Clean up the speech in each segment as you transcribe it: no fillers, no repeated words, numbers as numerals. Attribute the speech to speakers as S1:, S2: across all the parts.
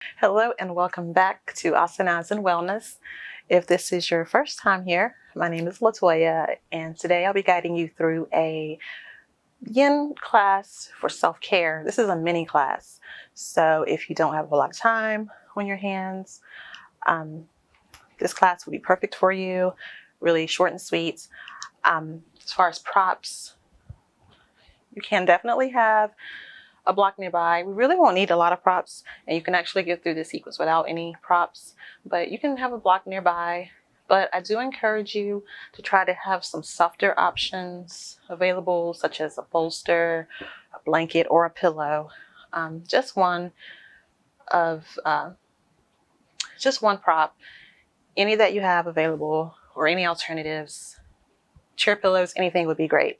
S1: Hello and welcome back to Asanas and Wellness. If this is your first time here, my name is Latoya, and today I'll be guiding you through a yin class for self-care. This is a mini class, so if you don't have a lot of time on your hands, this class will be perfect for you. Really short and sweet. As far as props, you can definitely have a block nearby. We really won't need a lot of props, and you can actually get through the sequence without any props, but you can have a block nearby. But I do encourage you to try to have some softer options available, such as a bolster, a blanket, or a pillow. Just one prop. Any that you have available, or any alternatives, chair pillows, anything would be great.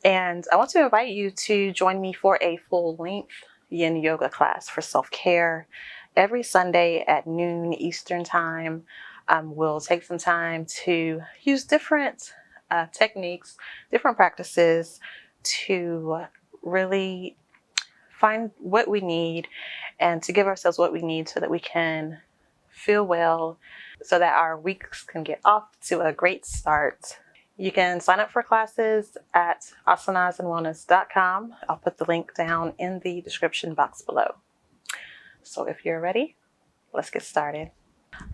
S1: And I want to invite you to join me for a full-length yin yoga class for self-care every Sunday at noon Eastern time. We'll take some time to use different techniques, different practices to really find what we need and to give ourselves what we need so that we can feel well, so that our weeks can get off to a great start. You can sign up for classes at asanasandwellness.com. I'll put the link down in the description box below. So if you're ready, let's get started.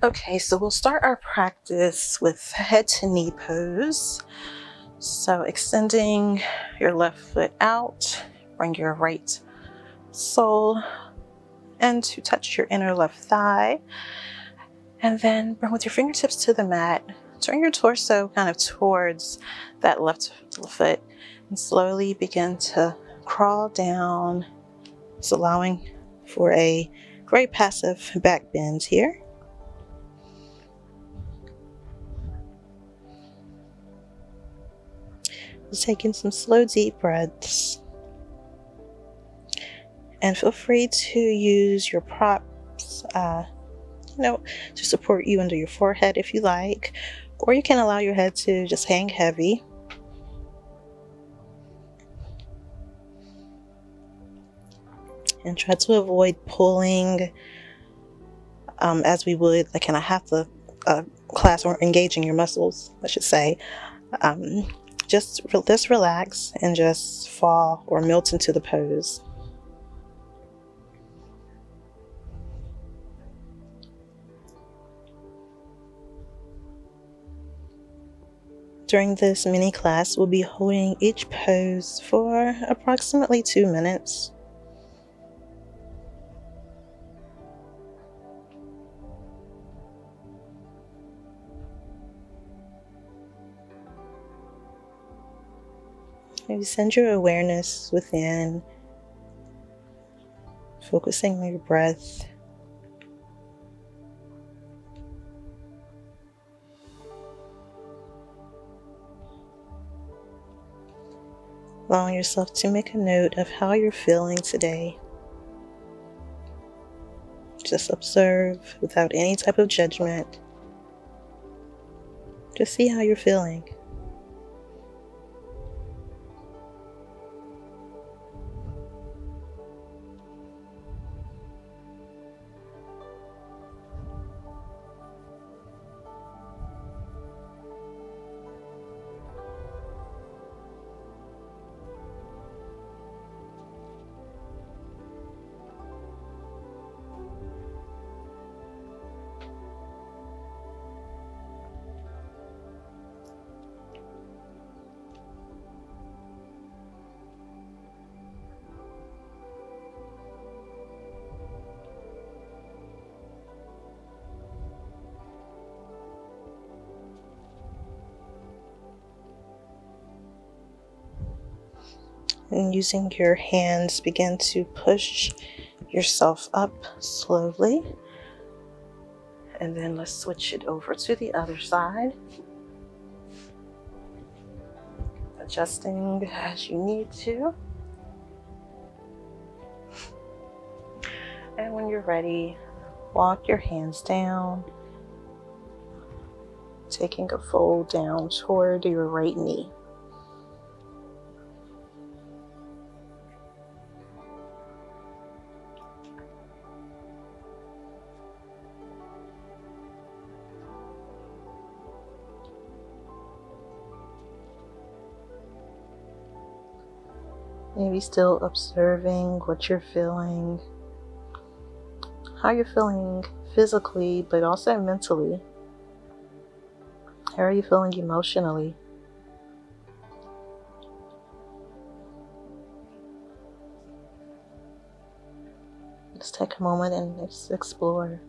S1: Okay, so we'll start our practice with head to knee pose. So extending your left foot out, bring your right sole in to touch your inner left thigh, and then bring with your fingertips to the mat. Turn your torso kind of towards that left foot and slowly begin to crawl down. It's allowing for a great passive back bend here. Just taking some slow, deep breaths. And feel free to use your props, to support you under your forehead if you like. Or you can allow your head to just hang heavy. And try to avoid pulling as we would like in a hatha class, or engaging your muscles, I should say. Just relax and just fall or melt into the pose. During this mini class, we'll be holding each pose for approximately 2 minutes. Maybe send your awareness within, focusing on your breath. Allowing yourself to make a note of how you're feeling today. Just observe without any type of judgment. Just see how you're feeling. And using your hands, begin to push yourself up slowly. And then let's switch it over to the other side. Adjusting as you need to. And when you're ready, walk your hands down, taking a fold down toward your right knee. Maybe still observing what you're feeling, how you're feeling physically, but also mentally. How are you feeling emotionally? Just take a moment and just explore.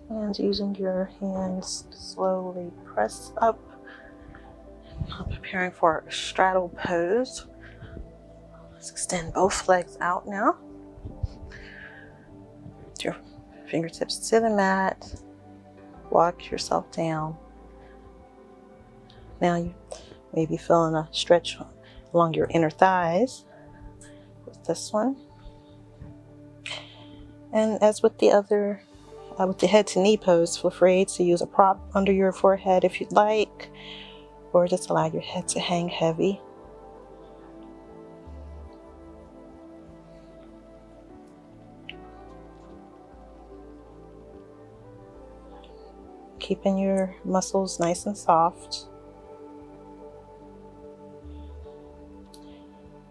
S1: And using your hands to slowly press up, preparing for a straddle pose. Let's extend both legs out now. With your fingertips to the mat, walk yourself down. Now you may be feeling a stretch along your inner thighs with this one. And as with the other, with the head to knee pose, feel free to use a prop under your forehead if you'd like, or just allow your head to hang heavy. Keeping your muscles nice and soft.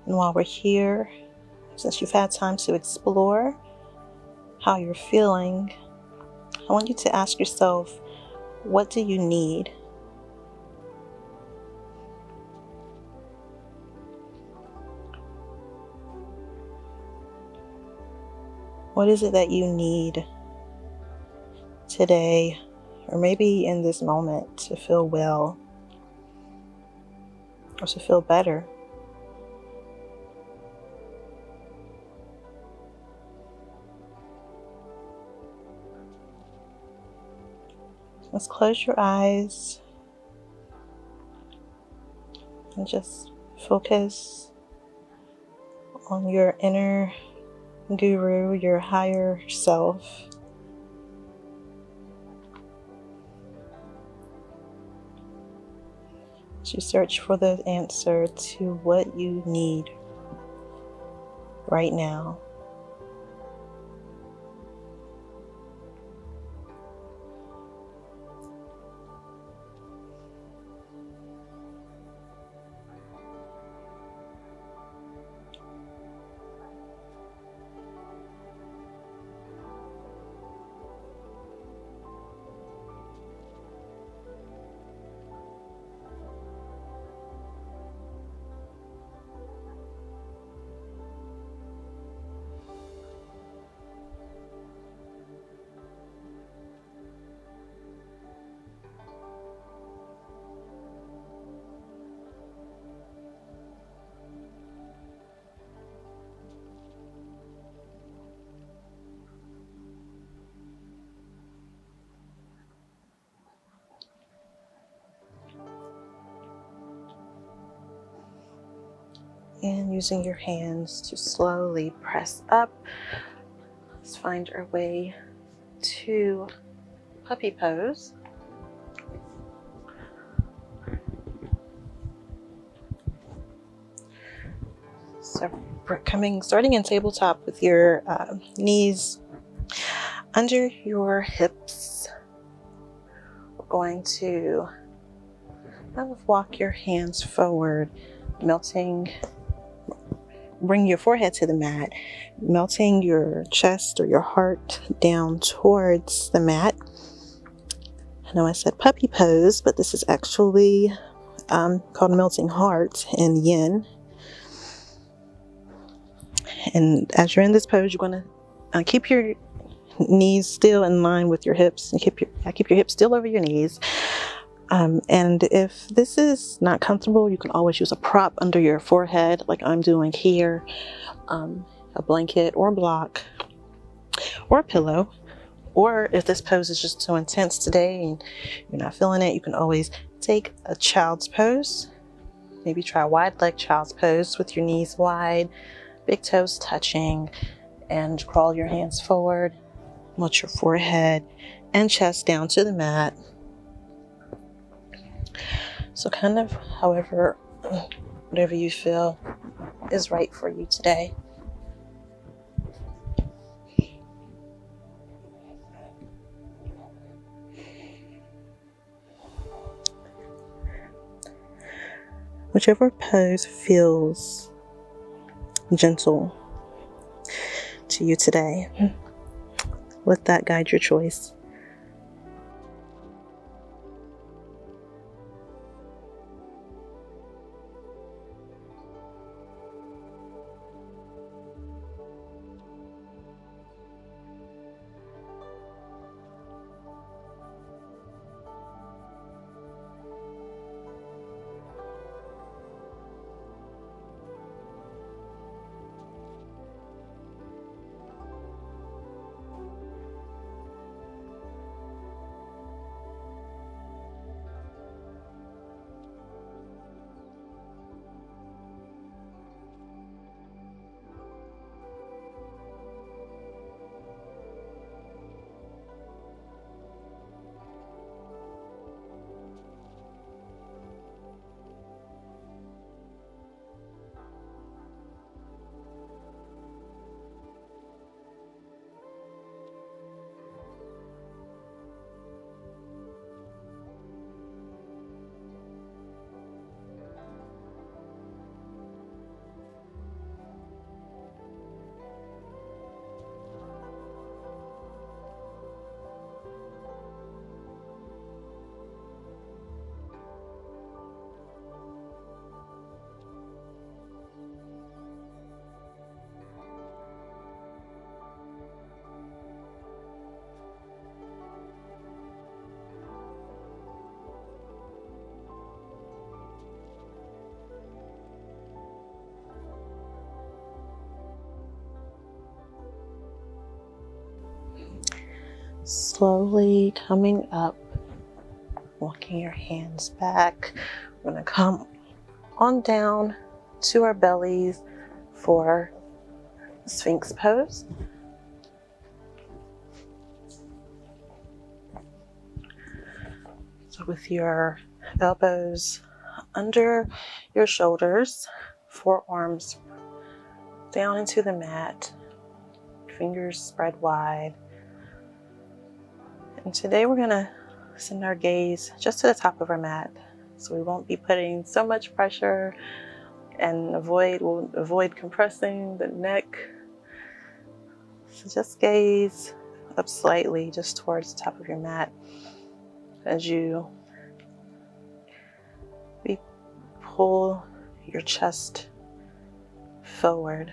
S1: And while we're here, since you've had time to explore how you're feeling, I want you to ask yourself, what do you need? What is it that you need today, or maybe in this moment, to feel well or to feel better? Let's close your eyes and just focus on your inner guru, your higher self. As you search for the answer to what you need right now. And using your hands to slowly press up, let's find our way to puppy pose. So we're starting in tabletop with your knees under your hips, going to kind of walk your hands forward, bring your forehead to the mat, melting your chest or your heart down towards the mat. I know I said puppy pose, but this is actually called melting heart in yin. And as you're in this pose, you're going to keep your knees still in line with your hips, and keep your hips still over your knees. And if this is not comfortable, you can always use a prop under your forehead, like I'm doing here, a blanket or a block or a pillow. Or if this pose is just too intense today and you're not feeling it, you can always take a child's pose. Maybe try a wide leg child's pose with your knees wide, big toes touching, and crawl your hands forward. Melt your forehead and chest down to the mat. So kind of whatever you feel is right for you today. Whichever pose feels gentle to you today, let that guide your choice. Slowly coming up, walking your hands back. We're going to come on down to our bellies for Sphinx Pose. So with your elbows under your shoulders, forearms down into the mat, fingers spread wide. And today we're going to send our gaze just to the top of our mat. So we won't be putting so much pressure and we'll avoid compressing the neck. So just gaze up slightly just towards the top of your mat as you pull your chest forward.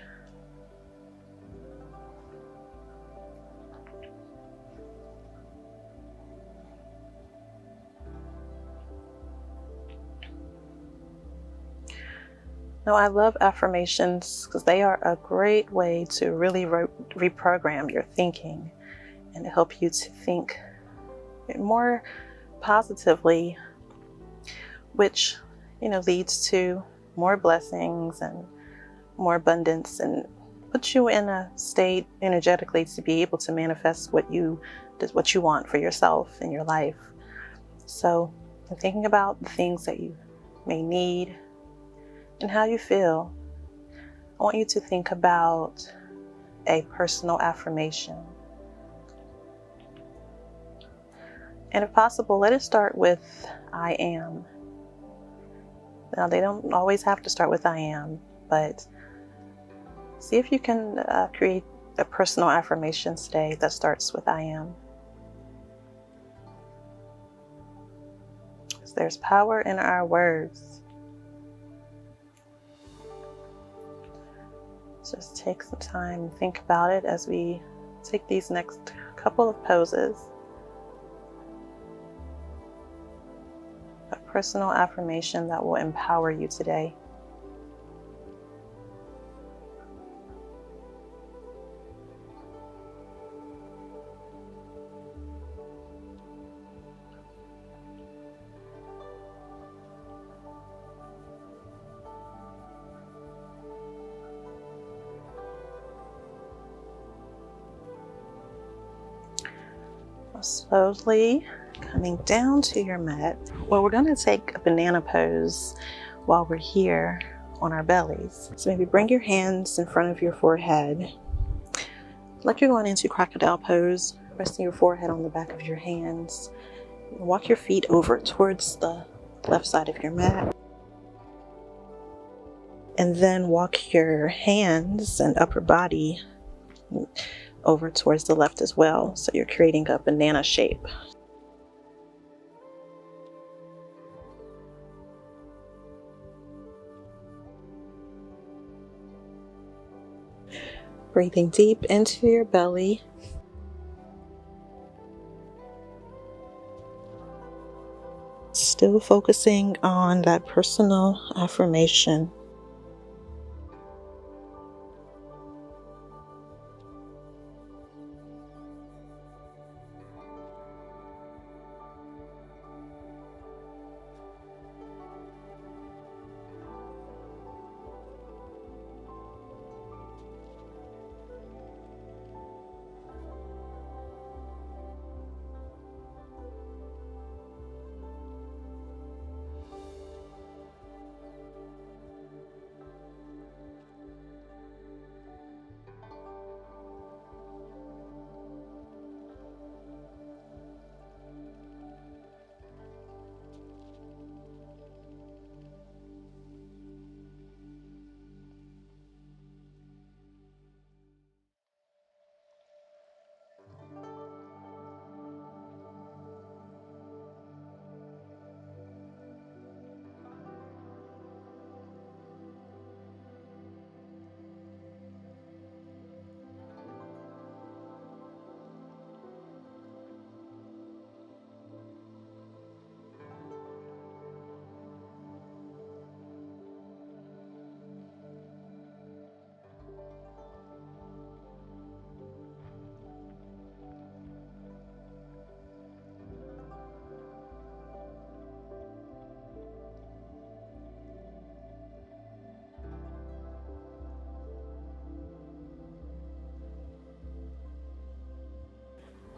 S1: Now, I love affirmations because they are a great way to really reprogram your thinking and to help you to think more positively, which, leads to more blessings and more abundance, and puts you in a state energetically to be able to manifest what you want for yourself in your life. So, in thinking about the things that you may need and how you feel, I want you to think about a personal affirmation. And if possible, let it start with I am. Now, they don't always have to start with I am, but see if you can create a personal affirmation today that starts with I am. Because there's power in our words. Just take some time and think about it as we take these next couple of poses. A personal affirmation that will empower you today. Slowly coming down to your mat. Well, we're going to take a banana pose while we're here on our bellies. So maybe bring your hands in front of your forehead. Like you're going into crocodile pose, resting your forehead on the back of your hands. Walk your feet over towards the left side of your mat. And then walk your hands and upper body over towards the left as well. So you're creating a banana shape. Breathing deep into your belly. Still focusing on that personal affirmation.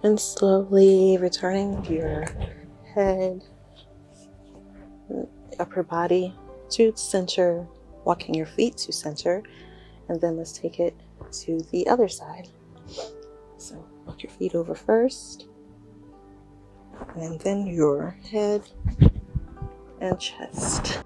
S1: And slowly returning your head, upper body to center, walking your feet to center, and then let's take it to the other side. So walk your feet over first, and then your head and chest.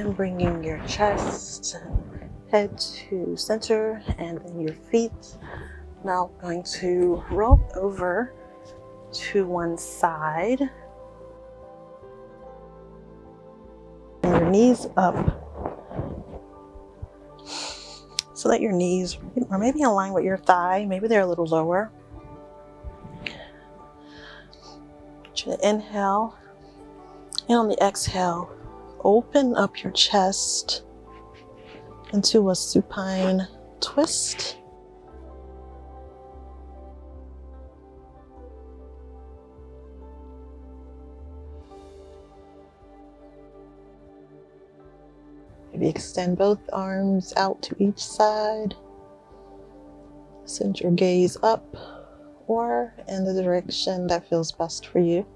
S1: And bringing your chest and head to center, and then your feet. Now going to roll over to one side. And your knees up so that your knees are maybe in line with your thigh. Maybe they're a little lower. Want you to inhale, and on the exhale, open up your chest into a supine twist. Maybe extend both arms out to each side. Send your gaze up or in the direction that feels best for you.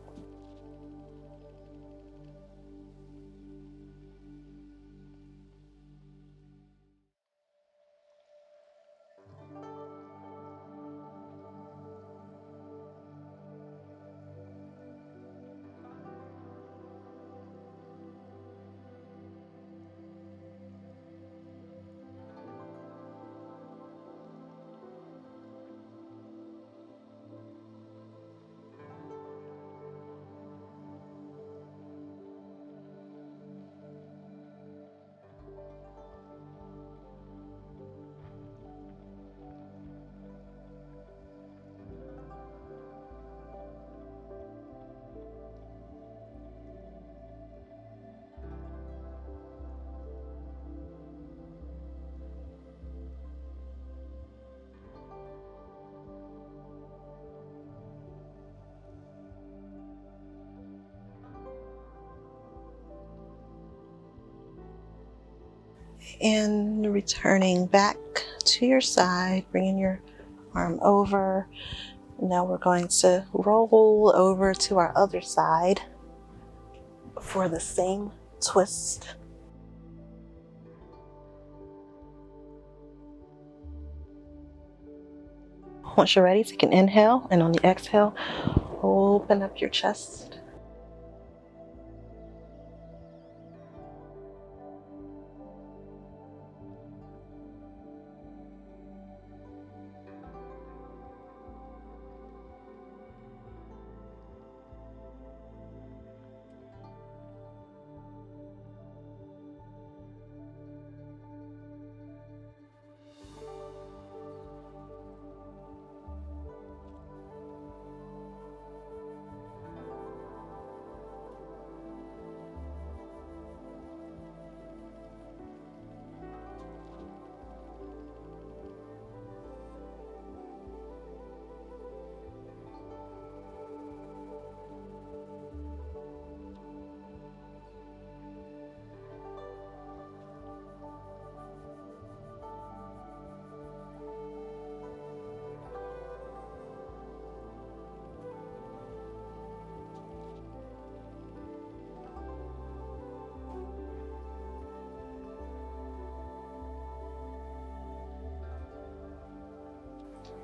S1: And returning back to your side, bringing your arm over. Now we're going to roll over to our other side for the same twist. Once you're ready, take an inhale, and on the exhale, open up your chest.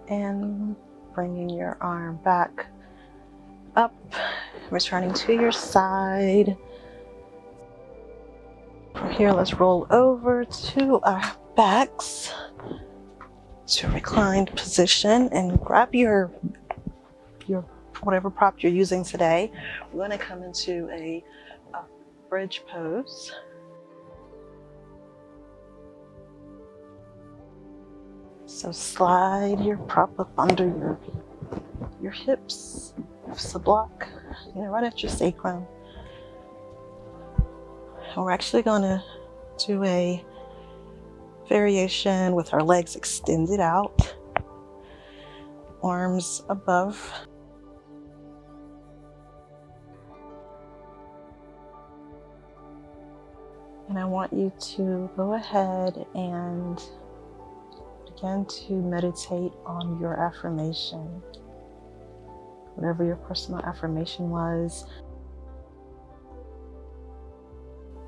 S1: And bringing your arm back up, returning to your side. From here, let's roll over to our backs to reclined position and grab your whatever prop you're using today. We're going to come into a bridge pose. So slide your prop up under your hips, to block, right at your sacrum. And we're actually going to do a variation with our legs extended out, arms above. And I want you to go ahead and begin to meditate on your affirmation. Whatever your personal affirmation was.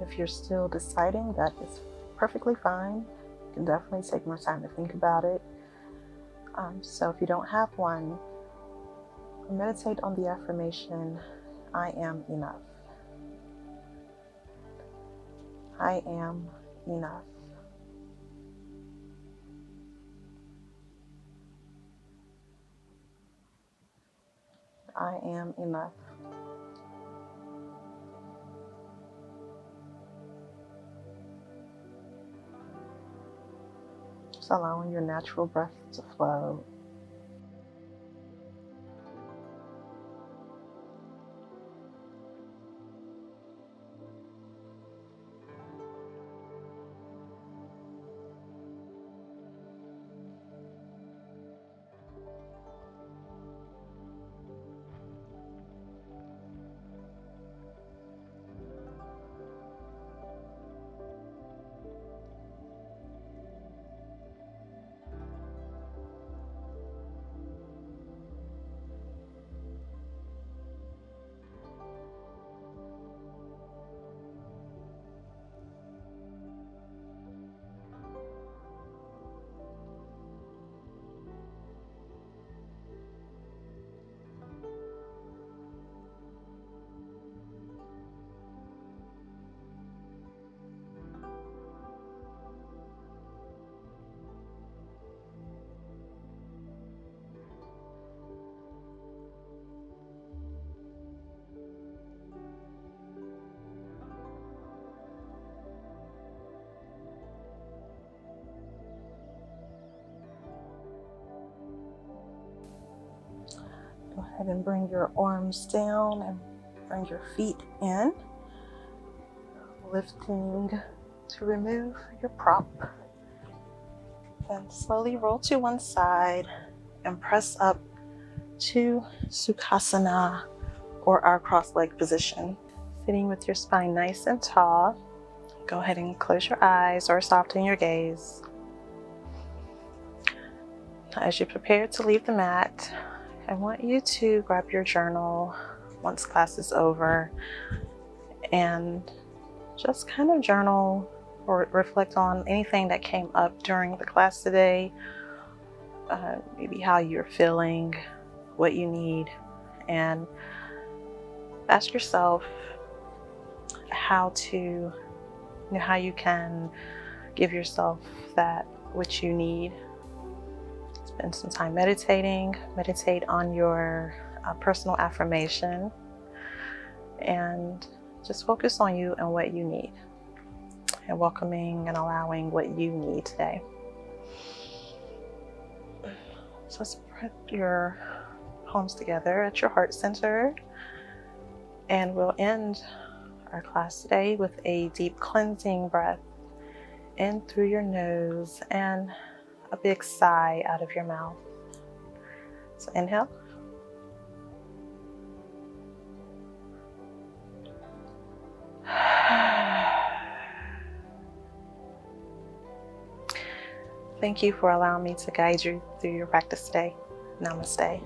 S1: If you're still deciding, that is perfectly fine. You can definitely take more time to think about it. So if you don't have one, meditate on the affirmation, I am enough. I am enough. I am enough. Just allowing your natural breath to flow. Go ahead and bring your arms down and bring your feet in, lifting to remove your prop. Then slowly roll to one side and press up to Sukhasana, or our cross-leg position. Sitting with your spine nice and tall. Go ahead and close your eyes or soften your gaze. As you prepare to leave the mat, I want you to grab your journal once class is over and just kind of journal or reflect on anything that came up during the class today, maybe how you're feeling, what you need, and ask yourself how you can give yourself that which you need. Spend some time meditating. Meditate on your personal affirmation and just focus on you and what you need, and welcoming and allowing what you need today. So let's put your palms together at your heart center, and we'll end our class today with a deep cleansing breath in through your nose and a big sigh out of your mouth. So inhale. Thank you for allowing me to guide you through your practice today. Namaste.